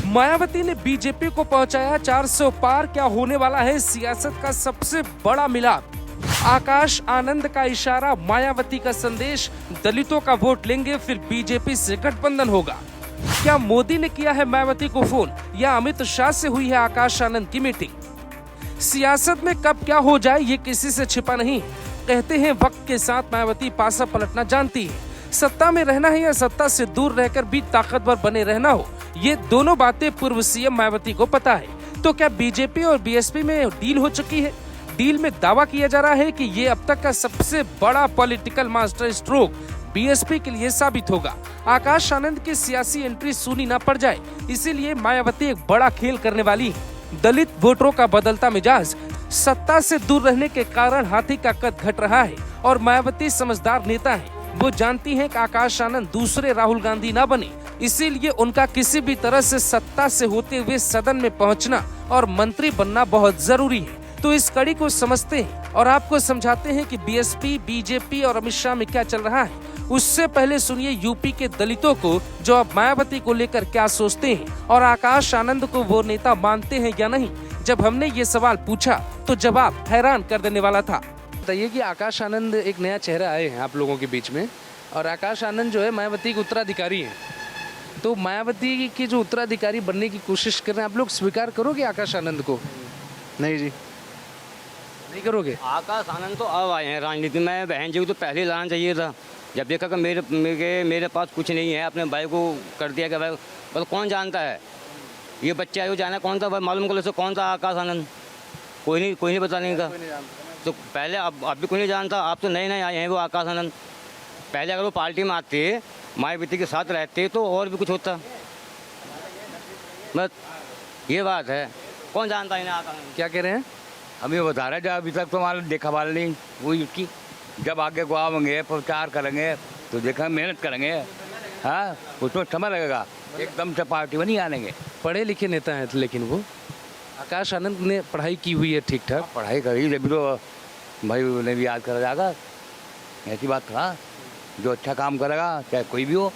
मायावती ने बीजेपी को पहुंचाया 400 पार। क्या होने वाला है सियासत का सबसे बड़ा मिलाप? आकाश आनंद का इशारा, मायावती का संदेश, दलितों का वोट लेंगे फिर बीजेपी से गठबंधन होगा। क्या मोदी ने किया है मायावती को फोन या अमित शाह से हुई है आकाश आनंद की मीटिंग? सियासत में कब क्या हो जाए ये किसी से छिपा नहीं। कहते हैं वक्त के साथ मायावती पासा पलटना जानती है। सत्ता में रहना है या सत्ता से दूर रहकर भी ताकतवर बने रहना हो, ये दोनों बातें पूर्व सीएम मायावती को पता है। तो क्या बीजेपी और बीएसपी में डील हो चुकी है? डील में दावा किया जा रहा है कि ये अब तक का सबसे बड़ा पॉलिटिकल मास्टर स्ट्रोक बीएसपी के लिए साबित होगा। आकाश आनंद की सियासी एंट्री सुनी न पड़ जाए, इसीलिए मायावती एक बड़ा खेल करने वाली है। दलित वोटरों का बदलता मिजाज, सत्ता से दूर रहने के कारण हाथी का कद घट रहा है और मायावती समझदार नेता है। वो जानती हैं कि आकाश आनंद दूसरे राहुल गांधी न बने, इसीलिए उनका किसी भी तरह से सत्ता से होते हुए सदन में पहुंचना और मंत्री बनना बहुत जरूरी है। तो इस कड़ी को समझते हैं और आपको समझाते हैं कि बीएसपी, बीजेपी और अमित शाह में क्या चल रहा है। उससे पहले सुनिए यूपी के दलितों को जो अब मायावती को लेकर क्या सोचते हैं और आकाश आनंद को वो नेता मानते हैं या नहीं। जब हमने ये सवाल पूछा तो जवाब हैरान कर देने वाला था। बताइए कि आकाश आनंद एक नया चेहरा आए हैं आप लोगों के बीच में, और आकाश आनंद जो है मायावती के उत्तराधिकारी हैं। तो मायावती की जो उत्तराधिकारी बनने की कोशिश कर रहे हैं, आप लोग स्वीकार करोगे आकाश आनंद को? नहीं जी, नहीं करोगे? आकाश आनंद तो अब आए हैं राजनीति में। बहन जी को तो पहले ही लाना चाहिए था। जब देखा कि मेरे पास कुछ नहीं है, अपने भाई को कर दिया कि भाई बस कौन जानता है ये बच्चा है, वो जाना कौन था, मालूम कर लो कौन था आकाश आनंद। कोई नहीं बताने का। तो पहले अब भी कोई नहीं जानता। आप तो नए आए हैं वो आकाश आनंद। पहले अगर वो पार्टी में आते, मायावती के साथ रहते तो और भी कुछ होता। बस ये बात है, कौन जानता है इन्हें आकाश आनंद। क्या कह रहे हैं? अभी बता रहे जब अभी तक तो हमारा देखा वाला नहीं वही उसकी। जब आगे को आवेंगे, प्रचार करेंगे तो देखा मेहनत करेंगे। हाँ, उसमें समय लगेगा, एकदम से पार्टी में नहीं आनेंगे। पढ़े लिखे नेता हैं लेकिन वो आकाश आनंद ने पढ़ाई की हुई है ठीक ठाक। पढ़ाई करी जब तो भाई उन्हें भी याद करा जाएगा। ऐसी बात था, जो अच्छा काम करेगा चाहे कोई भी हो।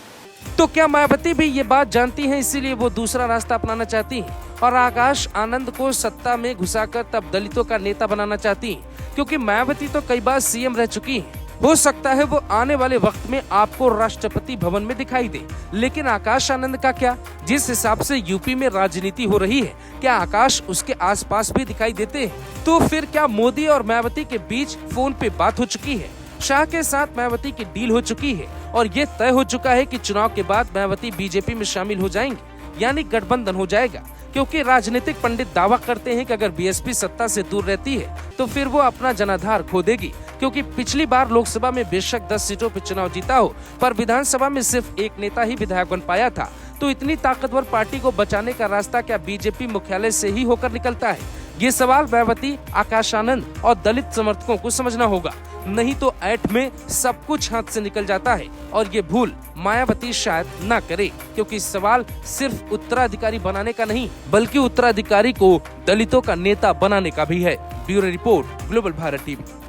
तो क्या मायावती भी ये बात जानती हैं, इसीलिए वो दूसरा रास्ता अपनाना चाहती हैं और आकाश आनंद को सत्ता में घुसाकर तब दलितों का नेता बनाना चाहती हैं? क्योंकि मायावती तो कई बार सीएम रह चुकी हैं। हो सकता है वो आने वाले वक्त में आपको राष्ट्रपति भवन में दिखाई दे। लेकिन आकाश आनंद का क्या? जिस हिसाब से यूपी में राजनीति हो रही है, क्या आकाश उसके आसपास भी दिखाई देते हैं? तो फिर क्या मोदी और मायावती के बीच फोन पे बात हो चुकी है? शाह के साथ मायावती की डील हो चुकी है और ये तय हो चुका है कि चुनाव के बाद मायावती बीजेपी में शामिल हो जाएंगे, यानी गठबंधन हो जाएगा। क्योंकि राजनीतिक पंडित दावा करते हैं कि अगर बीएसपी सत्ता से दूर रहती है तो फिर वो अपना जनाधार खो देगी। क्योंकि पिछली बार लोकसभा में बेशक 10 सीटों पर चुनाव जीता हो, पर विधानसभा में सिर्फ एक नेता ही विधायक बन पाया था। तो इतनी ताकतवर पार्टी को बचाने का रास्ता क्या बीजेपी मुख्यालय से ही होकर निकलता है? ये सवाल मायावती, आकाश आनंद और दलित समर्थकों को समझना होगा। नहीं तो ऐट में सब कुछ हाथ से निकल जाता है और ये भूल मायावती शायद ना करे। क्योंकि सवाल सिर्फ उत्तराधिकारी बनाने का नहीं, बल्कि उत्तराधिकारी को दलितों का नेता बनाने का भी है। Bureau report, global Bharat TV.